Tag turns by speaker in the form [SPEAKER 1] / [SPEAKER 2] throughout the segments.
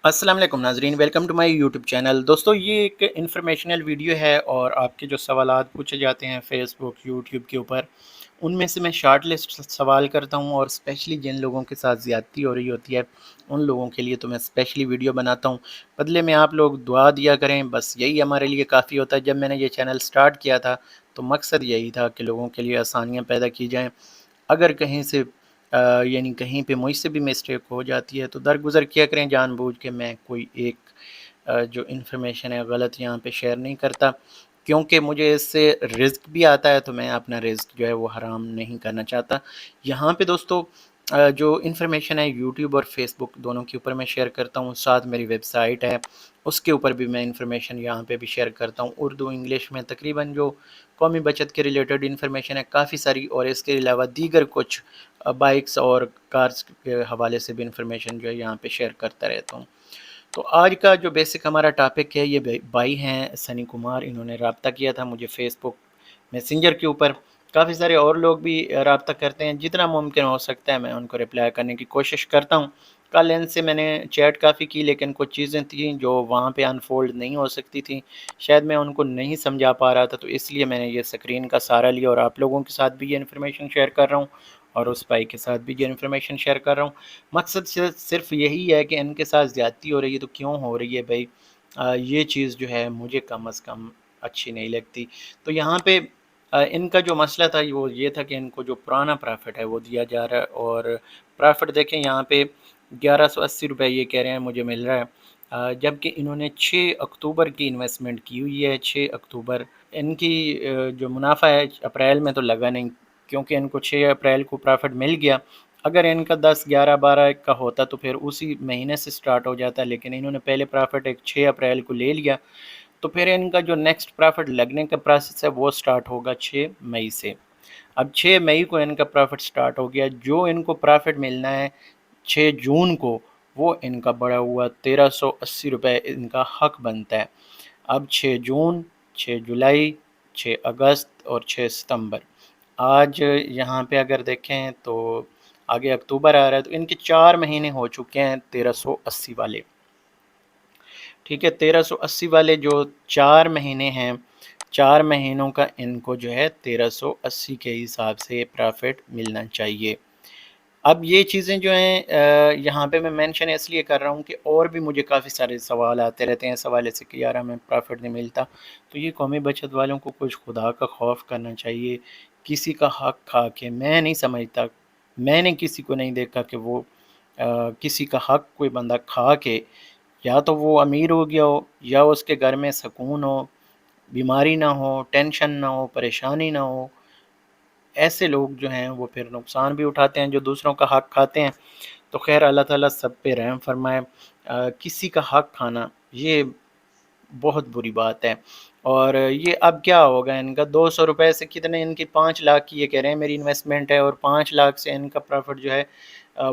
[SPEAKER 1] السلام علیکم ناظرین، welcome to my YouTube channel. دوستو یہ ایک انفارمیشنل ویڈیو ہے اور آپ کے جو سوالات پوچھے جاتے ہیں فیس بک یوٹیوب کے اوپر، ان میں سے میں شارٹ لسٹ سوال کرتا ہوں، اور اسپیشلی جن لوگوں کے ساتھ زیادتی ہو رہی ہوتی ہے ان لوگوں کے لیے تو میں اسپیشلی ویڈیو بناتا ہوں۔ بدلے میں آپ لوگ دعا دیا کریں، بس یہی ہمارے لیے کافی ہوتا ہے۔ جب میں نے یہ چینل سٹارٹ کیا تھا تو مقصد یہی تھا کہ لوگوں کے لیے آسانیاں پیدا کی جائیں۔ اگر کہیں سے یعنی کہیں پہ مجھ سے بھی مسٹیک ہو جاتی ہے تو درگزر کیا کریں جان بوجھ کے۔ میں کوئی ایک جو انفارمیشن ہے غلط یہاں پہ شیئر نہیں کرتا، کیونکہ مجھے اس سے رزق بھی آتا ہے، تو میں اپنا رزق جو ہے وہ حرام نہیں کرنا چاہتا۔ یہاں پہ دوستو جو انفارمیشن ہے یوٹیوب اور فیس بک دونوں کے اوپر میں شیئر کرتا ہوں، ساتھ میری ویب سائٹ ہے اس کے اوپر بھی میں انفارمیشن یہاں پہ بھی شیئر کرتا ہوں، اردو انگلش میں تقریباً جو قومی بچت کے ریلیٹڈ انفارمیشن ہے کافی ساری، اور اس کے علاوہ دیگر کچھ بائکس اور کارز کے حوالے سے بھی انفارمیشن جو ہے یہاں پہ شیئر کرتا رہتا ہوں۔ تو آج کا جو بیسک ہمارا ٹاپک ہے، یہ بھائی ہیں سنی کمار، انہوں نے رابطہ کیا تھا مجھے فیس بک میسنجر کے اوپر۔ کافی سارے اور لوگ بھی رابطہ کرتے ہیں، جتنا ممکن ہو سکتا ہے میں ان کو رپلائی کرنے کی کوشش کرتا ہوں۔ کل ان سے میں نے چیٹ کافی کی، لیکن کچھ چیزیں تھیں جو وہاں پہ انفولڈ نہیں ہو سکتی تھیں، شاید میں ان کو نہیں سمجھا پا رہا تھا، تو اس لیے میں نے یہ سکرین کا سہارا لیا اور آپ لوگوں کے ساتھ بھی یہ انفارمیشن شیئر کر رہا ہوں، اور اس بھائی کے ساتھ بھی یہ انفارمیشن شیئر کر رہا ہوں۔ مقصد صرف یہی ہے کہ ان کے ساتھ زیادتی ہو رہی ہے تو کیوں ہو رہی ہے بھائی، یہ چیز جو ہے مجھے کم از کم اچھی نہیں لگتی۔ تو یہاں پہ ان کا جو مسئلہ تھا وہ یہ تھا کہ ان کو جو پرانا پرافٹ ہے وہ دیا جا رہا ہے، اور پرافٹ دیکھیں یہاں پہ 1180 روپے یہ کہہ رہے ہیں مجھے مل رہا ہے، جبکہ انہوں نے 6 اکتوبر کی انویسٹمنٹ کی ہوئی ہے۔ 6 اکتوبر ان کی جو منافع ہے اپریل میں تو لگا نہیں، کیونکہ ان کو 6 اپریل کو پرافٹ مل گیا۔ اگر ان کا 10 11 12 کا ہوتا تو پھر اسی مہینے سے سٹارٹ ہو جاتا، لیکن انہوں نے پہلے پرافٹ ایک 6 اپریل کو لے لیا، تو پھر ان کا جو نیکسٹ پرافٹ لگنے کا پروسیس ہے وہ سٹارٹ ہوگا 6 مئی سے۔ اب 6 مئی کو ان کا پرافٹ سٹارٹ ہو گیا، جو ان کو پرافٹ ملنا ہے 6 جون کو، وہ ان کا بڑا ہوا 1380 روپے ان کا حق بنتا ہے۔ اب 6 جون، 6 جولائی، 6 اگست اور 6 ستمبر، آج یہاں پہ اگر دیکھیں تو آگے اکتوبر آ رہا ہے، تو ان کے 4 مہینے ہو چکے ہیں 1380 والے۔ ٹھیک ہے، 1380 والے جو 4 مہینے ہیں، 4 مہینوں کا ان کو جو ہے 1380 کے حساب سے پرافٹ ملنا چاہیے۔ اب یہ چیزیں جو ہیں یہاں پہ میں مینشن اس لیے کر رہا ہوں کہ اور بھی مجھے کافی سارے سوال آتے رہتے ہیں اس حوالے سے کہ یار ہمیں پرافٹ نہیں ملتا، تو یہ قومی بچت والوں کو کچھ خدا کا خوف کرنا چاہیے۔ کسی کا حق کھا کے میں نہیں سمجھتا، میں نے کسی کو نہیں دیکھا کہ وہ کسی کا حق کوئی بندہ کھا کے یا تو وہ امیر ہو گیا ہو، یا اس کے گھر میں سکون ہو، بیماری نہ ہو، ٹینشن نہ ہو، پریشانی نہ ہو۔ ایسے لوگ جو ہیں وہ پھر نقصان بھی اٹھاتے ہیں جو دوسروں کا حق کھاتے ہیں۔ تو خیر اللہ تعالیٰ سب پہ رحم فرمائے۔ کسی کا حق کھانا یہ بہت بری بات ہے، اور یہ اب کیا ہوگا ان کا 200 روپے سے کتنے، ان کی 5 لاکھ کی یہ کہہ رہے ہیں میری انویسٹمنٹ ہے، اور 5 لاکھ سے ان کا پرافٹ جو ہے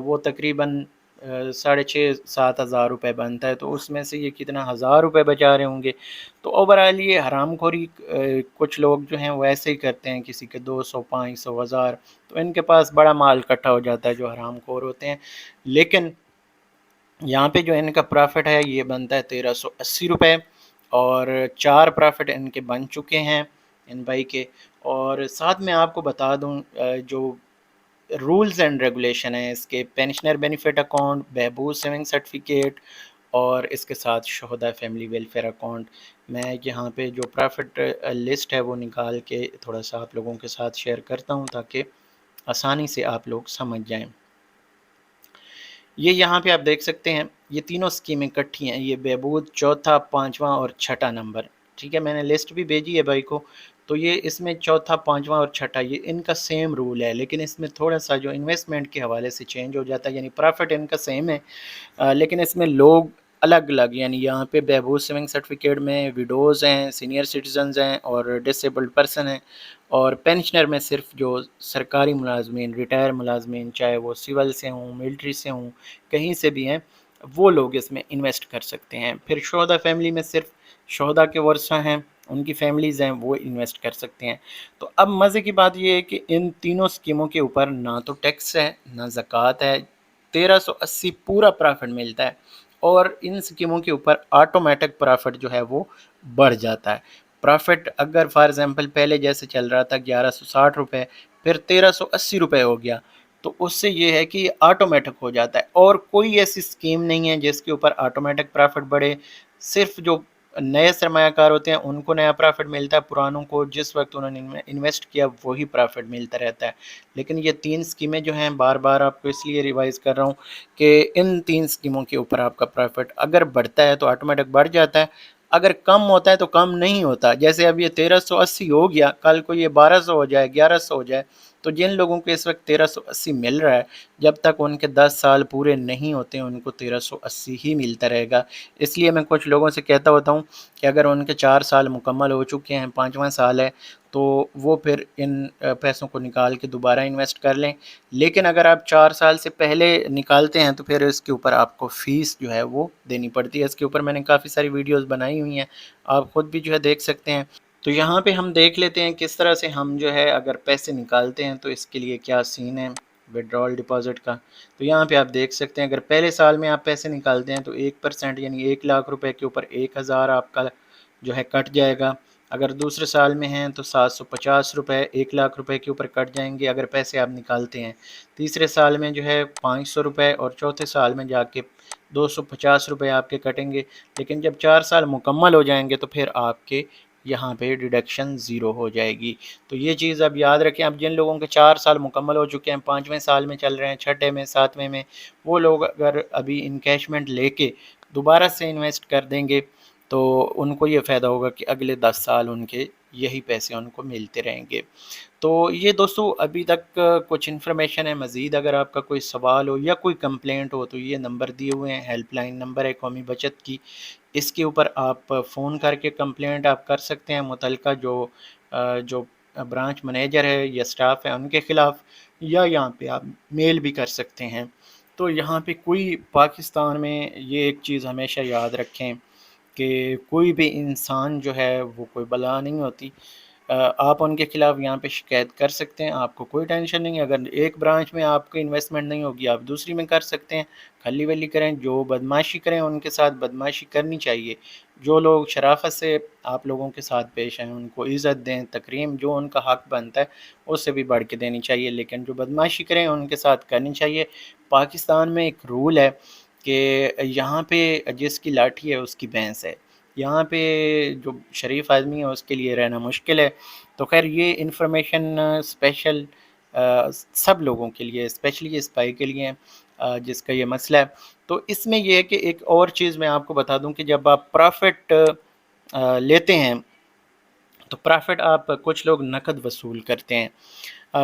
[SPEAKER 1] وہ تقریباً 6,500-7,000 روپے بنتا ہے، تو اس میں سے یہ کتنا 1,000 روپے بچا رہے ہوں گے۔ تو اوورآل یہ حرام خوری کچھ لوگ جو ہیں وہ ایسے ہی کرتے ہیں، کسی کے 200 500 1000، تو ان کے پاس بڑا مال اکٹھا ہو جاتا ہے جو حرام خور ہوتے ہیں۔ لیکن یہاں پہ جو ان کا پرافٹ ہے یہ بنتا ہے 1380 روپے، اور 4 پرافٹ ان کے بن چکے ہیں ان بھائی کے۔ اور ساتھ میں آپ کو بتا دوں جو رولز اینڈ ریگولیشن ہیں اس کے، پینشنر بینیفٹ اکاؤنٹ، بہبود سیونگ سرٹیفکیٹ، اور اس کے ساتھ شہداء فیملی ویلفیئر اکاؤنٹ، میں یہاں پہ جو پرافٹ لسٹ ہے وہ نکال کے تھوڑا سا آپ لوگوں کے ساتھ شیئر کرتا ہوں تاکہ آسانی سے آپ لوگ سمجھ جائیں۔ یہ یہاں پہ آپ دیکھ سکتے ہیں یہ تینوں سکیمیں کٹھی ہیں، یہ بہبود 4تھا، 5واں اور 6ٹھا نمبر۔ ٹھیک ہے، میں نے لسٹ بھی بھیجی ہے بھائی کو، تو یہ اس میں 4تھا، 5واں اور 6ٹھا یہ ان کا سیم رول ہے، لیکن اس میں تھوڑا سا جو انویسٹمنٹ کے حوالے سے چینج ہو جاتا ہے، یعنی پرافٹ ان کا سیم ہے لیکن اس میں لوگ الگ الگ، یعنی یہاں پہ بہبود سیونگ سرٹیفکیٹ میں ویڈوز ہیں، سینئر سٹیزنز ہیں اور ڈسیبلڈ پرسن ہیں، اور پینشنر میں صرف جو سرکاری ملازمین، ریٹائر ملازمین، چاہے وہ سول سے ہوں، ملٹری سے ہوں، کہیں سے بھی ہیں، وہ لوگ اس میں انویسٹ کر سکتے ہیں۔ پھر شہداء فیملی میں صرف شہداء کے ورثہ ہیں، ان کی فیملیز ہیں، وہ انویسٹ کر سکتے ہیں۔ تو اب مزے کی بات یہ ہے کہ ان تینوں سکیموں کے اوپر نہ تو ٹیکس ہے نہ زکوٰۃ ہے، 1380 پورا پرافٹ ملتا ہے، اور ان اسکیموں کے اوپر آٹومیٹک پرافٹ جو ہے وہ بڑھ جاتا ہے۔ پرافٹ اگر فار ایگزامپل پہلے جیسے چل رہا تھا 1160 روپے، پھر 1380 روپے ہو گیا، تو اس سے یہ ہے کہ یہ آٹومیٹک ہو جاتا ہے، اور کوئی ایسی اسکیم نہیں ہے جس کے اوپر آٹومیٹک پرافٹ بڑھے۔ صرف جو نئے سرمایہ کار ہوتے ہیں ان کو نیا پرافٹ ملتا ہے، پرانوں کو جس وقت انہوں نے انویسٹ کیا وہی پرافٹ ملتا رہتا ہے۔ لیکن یہ 3 اسکیمیں جو ہیں، بار بار آپ کو اس لیے ریوائز کر رہا ہوں کہ ان 3 اسکیموں کے اوپر آپ کا پرافٹ اگر بڑھتا ہے تو آٹومیٹک بڑھ جاتا ہے، اگر کم ہوتا ہے تو کم نہیں ہوتا۔ جیسے اب یہ 1380 ہو گیا، کل کو یہ 1200 ہو جائے، 1100 ہو جائے، تو جن لوگوں کو اس وقت 1380 مل رہا ہے، جب تک ان کے 10 سال پورے نہیں ہوتے ان کو 1380 ہی ملتا رہے گا۔ اس لیے میں کچھ لوگوں سے کہتا ہوتا ہوں کہ اگر ان کے 4 سال مکمل ہو چکے ہیں، 5واں سال ہے، تو وہ پھر ان پیسوں کو نکال کے دوبارہ انویسٹ کر لیں۔ لیکن اگر آپ 4 سال سے پہلے نکالتے ہیں تو پھر اس کے اوپر آپ کو فیس جو ہے وہ دینی پڑتی ہے۔ اس کے اوپر میں نے کافی ساری ویڈیوز بنائی ہوئی ہیں، آپ خود بھی جو ہے دیکھ سکتے ہیں۔ تو یہاں پہ ہم دیکھ لیتے ہیں کس طرح سے ہم جو ہے اگر پیسے نکالتے ہیں تو اس کے لیے کیا سین ہے وڈرال ڈپازٹ کا۔ تو یہاں پہ آپ دیکھ سکتے ہیں اگر پہلے سال میں آپ پیسے نکالتے ہیں تو 1% یعنی 1,00,000 روپے کے اوپر 1,000 آپ کا جو ہے کٹ جائے گا۔ اگر دوسرے سال میں ہیں تو 750 روپے 1,00,000 روپے کے اوپر کٹ جائیں گے اگر پیسے آپ نکالتے ہیں۔ تیسرے سال میں جو ہے 500 روپے، اور چوتھے سال میں جا کے 250 روپے آپ کے کٹیں گے۔ لیکن جب 4 سال مکمل ہو جائیں گے تو پھر آپ کے یہاں پہ ڈیڈکشن 0 ہو جائے گی۔ تو یہ چیز اب یاد رکھیں۔ اب جن لوگوں کے 4 سال مکمل ہو چکے ہیں، 5ویں سال میں چل رہے ہیں، 6ٹھے میں، 7ویں میں، وہ لوگ اگر ابھی انکیشمنٹ لے کے دوبارہ سے انویسٹ کر دیں گے تو ان کو یہ فائدہ ہوگا کہ اگلے 10 سال ان کے یہی پیسے ان کو ملتے رہیں گے۔ تو یہ دوستو ابھی تک کچھ انفارمیشن ہے۔ مزید اگر آپ کا کوئی سوال ہو یا کوئی کمپلینٹ ہو تو یہ نمبر دیے ہوئے ہیں، ہیلپ لائن نمبر ہے قومی بچت کی، اس کے اوپر آپ فون کر کے کمپلینٹ آپ کر سکتے ہیں متعلقہ جو برانچ منیجر ہے یا سٹاف ہے ان کے خلاف، یا یہاں پہ آپ میل بھی کر سکتے ہیں۔ تو یہاں پہ کوئی پاکستان میں یہ ایک چیز ہمیشہ یاد رکھیں کہ کوئی بھی انسان جو ہے وہ کوئی بلا نہیں ہوتی۔ آپ ان کے خلاف یہاں پہ شکایت کر سکتے ہیں، آپ کو کوئی ٹینشن نہیں ہے۔ اگر ایک برانچ میں آپ کو انویسٹمنٹ نہیں ہوگی آپ دوسری میں کر سکتے ہیں، کھلی ولی کریں، جو بدماشی کریں ان کے ساتھ بدماشی کرنی چاہیے۔ جو لوگ شرافت سے آپ لوگوں کے ساتھ پیش آئیں ان کو عزت دیں، تکریم جو ان کا حق بنتا ہے اس سے بھی بڑھ کے دینی چاہیے، لیکن جو بدماشی کریں ان کے ساتھ کرنی چاہیے۔ پاکستان میں ایک رول ہے کہ یہاں پہ جس کی لاٹھی ہے اس کی بھینس ہے، یہاں پہ جو شریف آدمی ہے اس کے لیے رہنا مشکل ہے۔ تو خیر یہ انفارمیشن اسپیشل سب لوگوں کے لیے، اسپیشلی اس بھائی کے لیے جس کا یہ مسئلہ ہے۔ تو اس میں یہ ہے کہ ایک اور چیز میں آپ کو بتا دوں کہ جب آپ پرافٹ لیتے ہیں تو پرافٹ آپ کچھ لوگ نقد وصول کرتے ہیں۔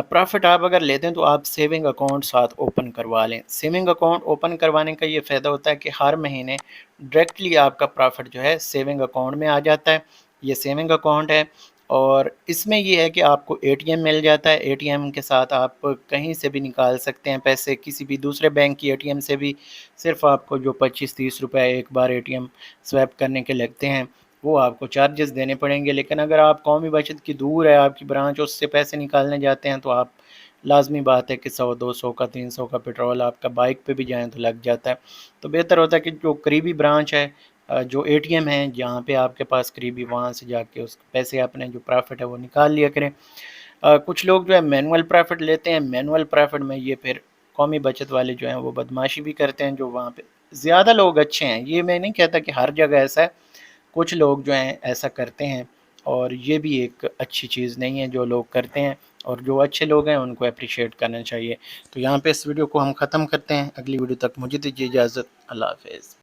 [SPEAKER 1] پرافٹ آپ اگر لیتے ہیں تو آپ سیونگ اکاؤنٹ ساتھ اوپن کروا لیں۔ سیونگ اکاؤنٹ اوپن کروانے کا یہ فائدہ ہوتا ہے کہ ہر مہینے ڈائریکٹلی آپ کا پرافٹ جو ہے سیونگ اکاؤنٹ میں آ جاتا ہے۔ یہ سیونگ اکاؤنٹ ہے، اور اس میں یہ ہے کہ آپ کو اے ٹی ایم مل جاتا ہے۔ اے ٹی ایم کے ساتھ آپ کہیں سے بھی نکال سکتے ہیں پیسے، کسی بھی دوسرے بینک کی اے ٹی ایم سے بھی۔ صرف آپ کو جو 25-30 روپے ایک بار اے ٹی ایم سویپ کرنے کے لگتے ہیں وہ آپ کو چارجز دینے پڑیں گے۔ لیکن اگر آپ قومی بچت کی دور ہے آپ کی برانچ، اس سے پیسے نکالنے جاتے ہیں تو آپ لازمی بات ہے کہ 100-200 کا 300 کا پیٹرول آپ کا بائک پہ بھی جائیں تو لگ جاتا ہے۔ تو بہتر ہوتا ہے کہ جو قریبی برانچ ہے، جو اے ٹی ایم ہیں جہاں پہ آپ کے پاس قریبی، وہاں سے جا کے اس پیسے اپنے جو پرافٹ ہے وہ نکال لیا کریں۔ کچھ لوگ جو ہے مینول پرافٹ لیتے ہیں، مینول پرافٹ میں یہ پھر قومی بچت والے جو ہیں وہ بدماشی بھی کرتے ہیں۔ جو وہاں پہ زیادہ لوگ اچھے ہیں، یہ میں نہیں کہتا کہ ہر جگہ ایسا ہے، کچھ لوگ جو ہیں ایسا کرتے ہیں، اور یہ بھی ایک اچھی چیز نہیں ہے جو لوگ کرتے ہیں، اور جو اچھے لوگ ہیں ان کو اپریشیٹ کرنا چاہیے۔ تو یہاں پہ اس ویڈیو کو ہم ختم کرتے ہیں، اگلی ویڈیو تک مجھے دیجیے اجازت، اللہ حافظ۔